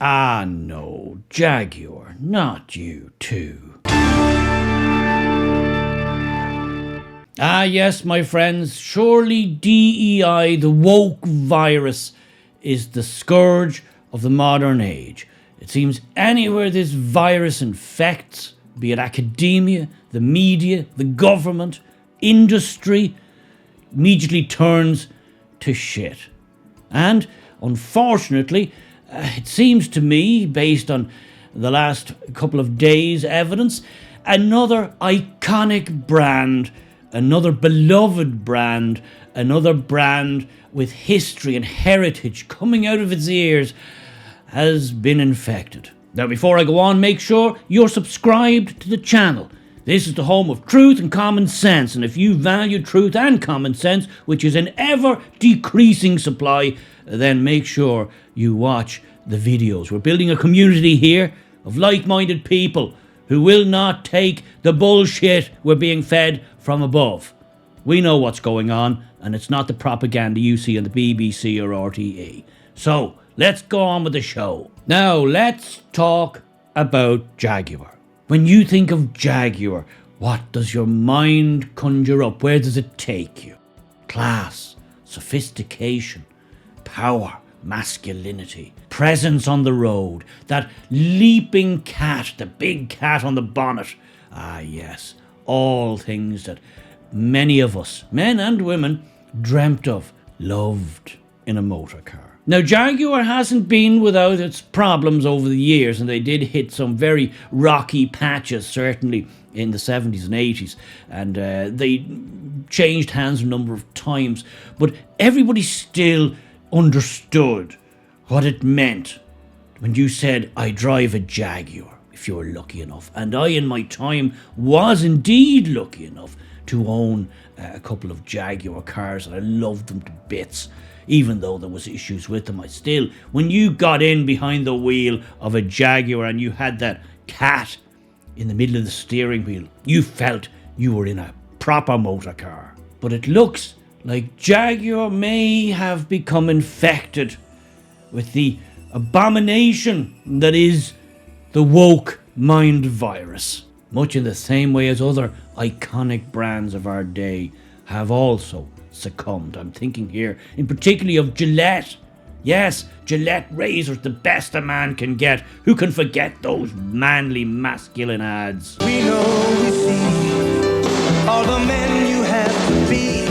Ah, no, Jaguar, not you too. Ah, yes, my friends, surely DEI, the woke virus, is the scourge of the modern age. It seems anywhere this virus infects, be it academia, the media, the government, industry, immediately turns to shit. And, unfortunately, it seems to me, based on the last couple of days' evidence, another iconic brand, another beloved brand, another brand with history and heritage coming out of its ears has been infected. Now, before I go on, make sure you're subscribed to the channel. This is the home of truth and common sense, and if you value truth and common sense, which is in ever decreasing supply, then make sure you watch the videos. We're building a community here of like-minded people who will not take the bullshit we're being fed from above. We know what's going on, and it's not the propaganda you see on the BBC or RTE. So, let's go on with the show. Now, let's talk about Jaguar. When you think of Jaguar, what does your mind conjure up? Where does it take you? Class, sophistication, power, masculinity, presence on the road, that leaping cat, the big cat on the bonnet. Ah, yes, all things that many of us, men and women, dreamt of, loved in a motor car. Now, Jaguar hasn't been without its problems over the years, and they did hit some very rocky patches, certainly in the 70s and 80s, and they changed hands a number of times, but everybody still understood what it meant when you said, I drive a Jaguar, if you were lucky enough. And I, in my time, was indeed lucky enough to own a couple of Jaguar cars, and I loved them to bits. Even though there was issues with them, when you got in behind the wheel of a Jaguar and you had that cat in the middle of the steering wheel, you felt you were in a proper motor car. But it looks like Jaguar may have become infected with the abomination that is the woke mind virus, much in the same way as other iconic brands of our day have also succumbed. I'm thinking here in particularly of Gillette. Yes, Gillette razors, the best a man can get. Who can forget those manly, masculine ads? We know we see all the men you have to be,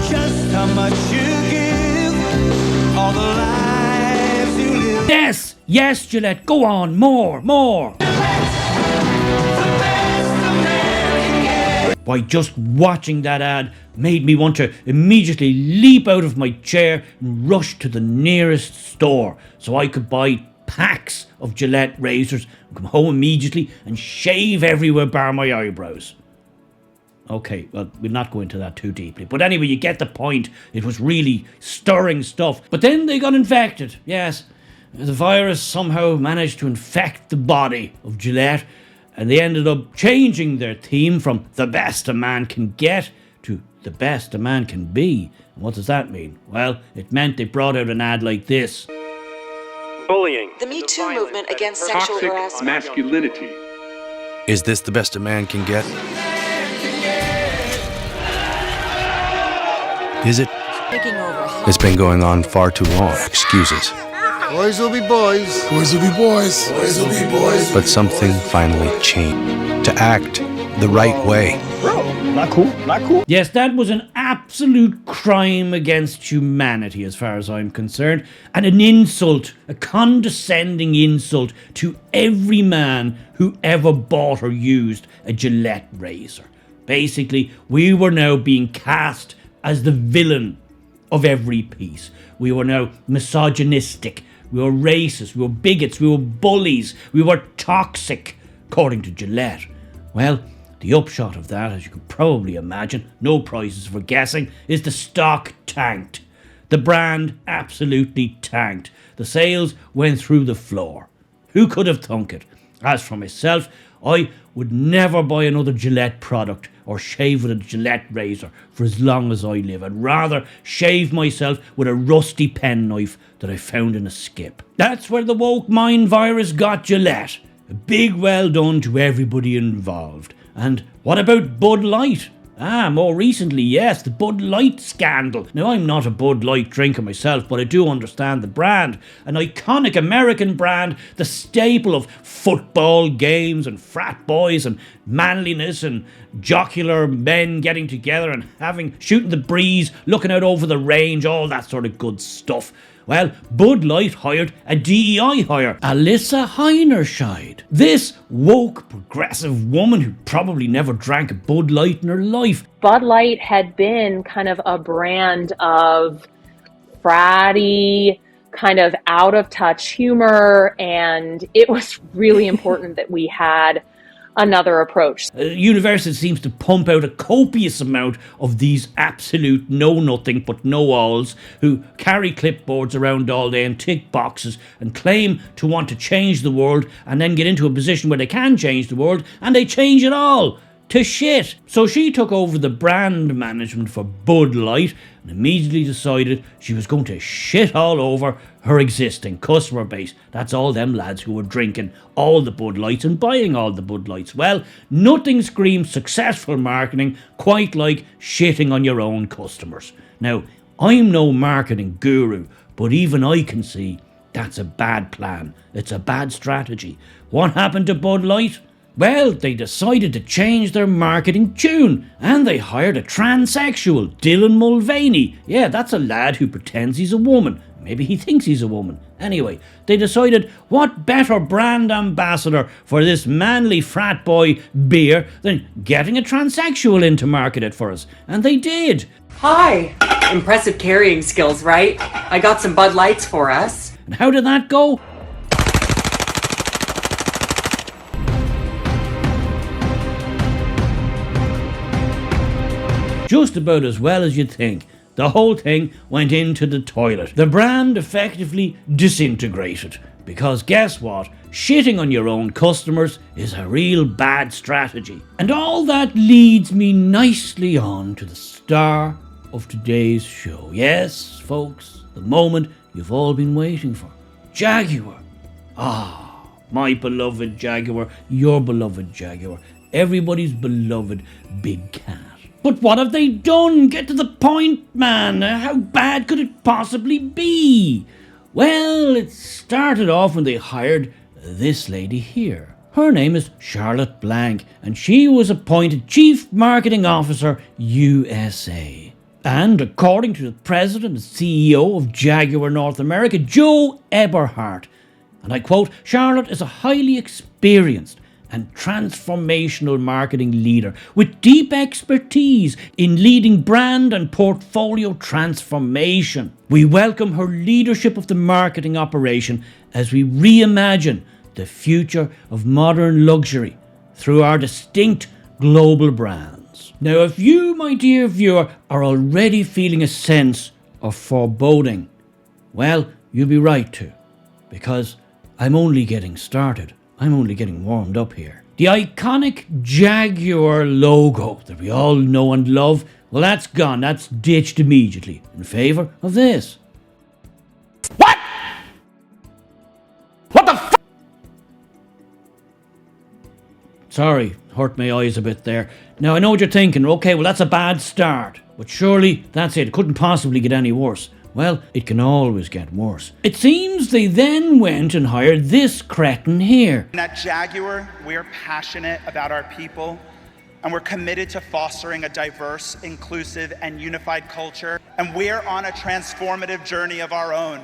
just how much you give, all the lives you live. Yes, Gillette, go on, more. Why, just watching that ad made me want to immediately leap out of my chair and rush to the nearest store so I could buy packs of Gillette razors and come home immediately and shave everywhere bar my eyebrows. Okay, well, we'll not go into that too deeply. But anyway, you get the point. It was really stirring stuff. But then they got infected. Yes, the virus somehow managed to infect the body of Gillette, and they ended up changing their theme from the best a man can get to the best a man can be. And what does that mean? Well, it meant they brought out an ad like this. Bullying. The Me Too movement against sexual harassment. Toxic masculinity. Is this the best a man can get? Is it? It's been going on far too long. Excuses. Boys will be boys. Boys will be boys. Boys will be boys. But something finally changed. To act the right way. Not cool. Yes, that was an absolute crime against humanity as far as I'm concerned, and an insult, a condescending insult to every man who ever bought or used a Gillette razor. Basically, we were now being cast as the villain of every piece. We were now misogynistic, we were racist, we were bigots, we were bullies, we were toxic, according to Gillette. Well, the upshot of that, as you can probably imagine, no prizes for guessing, is the stock tanked. The brand absolutely tanked. The sales went through the floor. Who could have thunk it? As for myself, I would never buy another Gillette product or shave with a Gillette razor for as long as I live. I'd rather shave myself with a rusty penknife that I found in a skip. That's where the woke mind virus got Gillette. A big well done to everybody involved. And what about Bud Light? More recently, yes, the Bud Light scandal. Now, I'm not a Bud Light drinker myself, but I do understand the brand. An iconic American brand, the staple of football games and frat boys and manliness and jocular men getting together and shooting the breeze, looking out over the range, all that sort of good stuff. Well, Bud Light hired a DEI hire, Alyssa Heinerscheid. This woke, progressive woman who probably never drank a Bud Light in her life. Bud Light had been kind of a brand of fratty, kind of out-of-touch humor, and it was really important that we had another approach. University seems to pump out a copious amount of these absolute know-nothing but know-alls who carry clipboards around all day and tick boxes and claim to want to change the world and then get into a position where they can change the world and they change it all to shit. So she took over the brand management for Bud Light and immediately decided she was going to shit all over her existing customer base. That's all them lads who were drinking all the Bud Lights and buying all the Bud Lights. Well, nothing screams successful marketing quite like shitting on your own customers. Now, I'm no marketing guru, but even I can see that's a bad plan. It's a bad strategy. What happened to Bud Light? Well, they decided to change their marketing tune, and they hired a transsexual, Dylan Mulvaney. Yeah, that's a lad who pretends he's a woman. Maybe he thinks he's a woman. Anyway, they decided what better brand ambassador for this manly frat boy beer than getting a transsexual in to market it for us. And they did. Hi! Impressive carrying skills, right? I got some Bud Lights for us. And how did that go? Just about as well as you'd think. The whole thing went into the toilet. The brand effectively disintegrated. Because guess what? Shitting on your own customers is a real bad strategy. And all that leads me nicely on to the star of today's show. Yes, folks, the moment you've all been waiting for. Jaguar. My beloved Jaguar, your beloved Jaguar, everybody's beloved big cat. But what have they done? Get to the point, man. How bad could it possibly be? Well, it started off when they hired this lady here. Her name is Charlotte Blank, and she was appointed Chief Marketing Officer, USA. And according to the President and CEO of Jaguar North America, Joe Eberhardt, and I quote, Charlotte is a highly experienced and transformational marketing leader with deep expertise in leading brand and portfolio transformation. We welcome her leadership of the marketing operation as we reimagine the future of modern luxury through our distinct global brands. Now, if you, my dear viewer, are already feeling a sense of foreboding, well, you'll be right to, because I'm only getting started. I'm only getting warmed up here. The iconic Jaguar logo that we all know and love, well, that's gone. That's ditched immediately in favour of this. What? What the f***? Sorry, hurt my eyes a bit there. Now, I know what you're thinking. Okay, well, that's a bad start. But surely that's it. It couldn't possibly get any worse. Well, it can always get worse. It seems they then went and hired this cretin here. At Jaguar, we're passionate about our people, and we're committed to fostering a diverse, inclusive, and unified culture. And we're on a transformative journey of our own,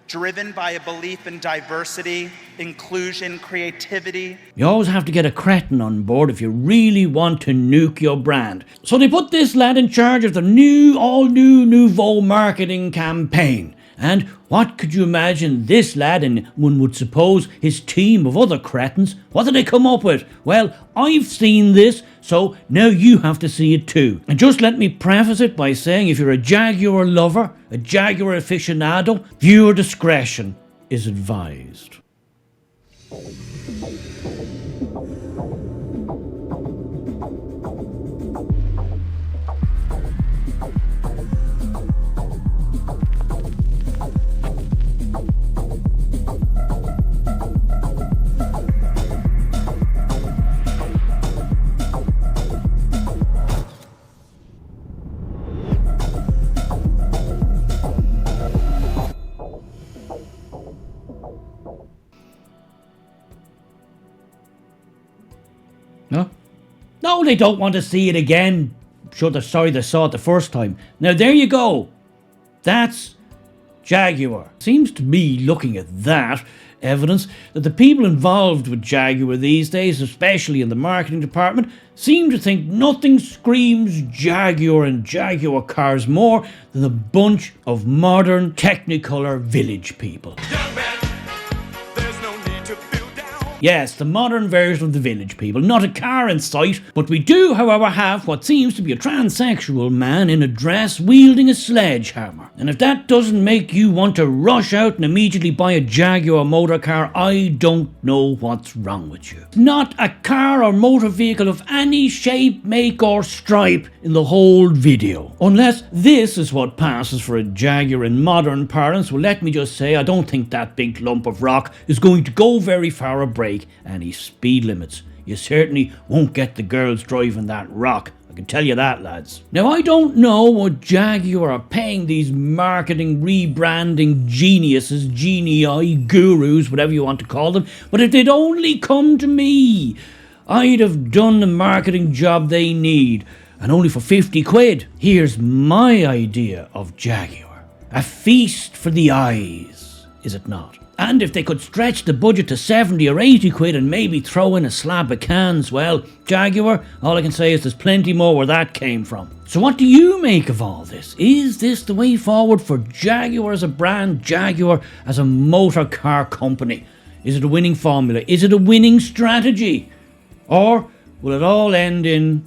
driven by a belief in diversity, inclusion, creativity. You always have to get a cretin on board if you really want to nuke your brand. So they put this lad in charge of the all-new nouveau marketing campaign. And what could you imagine this lad and one would suppose his team of other cretins, what did they come up with? Well, I've seen this, so now you have to see it too. And just let me preface it by saying if you're a Jaguar lover, a Jaguar aficionado, viewer discretion is advised. No? No, they don't want to see it again. Sure, they're sorry they saw it the first time. Now, there you go. That's Jaguar. Seems to me, looking at that evidence, that the people involved with Jaguar these days, especially in the marketing department, seem to think nothing screams Jaguar and Jaguar cars more than a bunch of modern Technicolor village people. Yes, the modern version of the village people. Not a car in sight, but we do, however, have what seems to be a transsexual man in a dress wielding a sledgehammer. And if that doesn't make you want to rush out and immediately buy a Jaguar motor car, I don't know what's wrong with you. Not a car or motor vehicle of any shape, make or stripe in the whole video. Unless this is what passes for a Jaguar in modern parlance, well, let me just say I don't think that big lump of rock is going to go very far or break any speed limits. You certainly won't get the girls driving that rock. I can tell you that, lads. Now, I don't know what Jaguar are paying these marketing, rebranding geniuses, genii, gurus, whatever you want to call them, but if they'd only come to me, I'd have done the marketing job they need, and only for 50 quid. Here's my idea of Jaguar. A feast for the eyes, is it not? And if they could stretch the budget to 70 or 80 quid and maybe throw in a slab of cans, well, Jaguar, all I can say is there's plenty more where that came from. So what do you make of all this? Is this the way forward for Jaguar as a brand, Jaguar as a motor car company? Is it a winning formula? Is it a winning strategy? Or will it all end in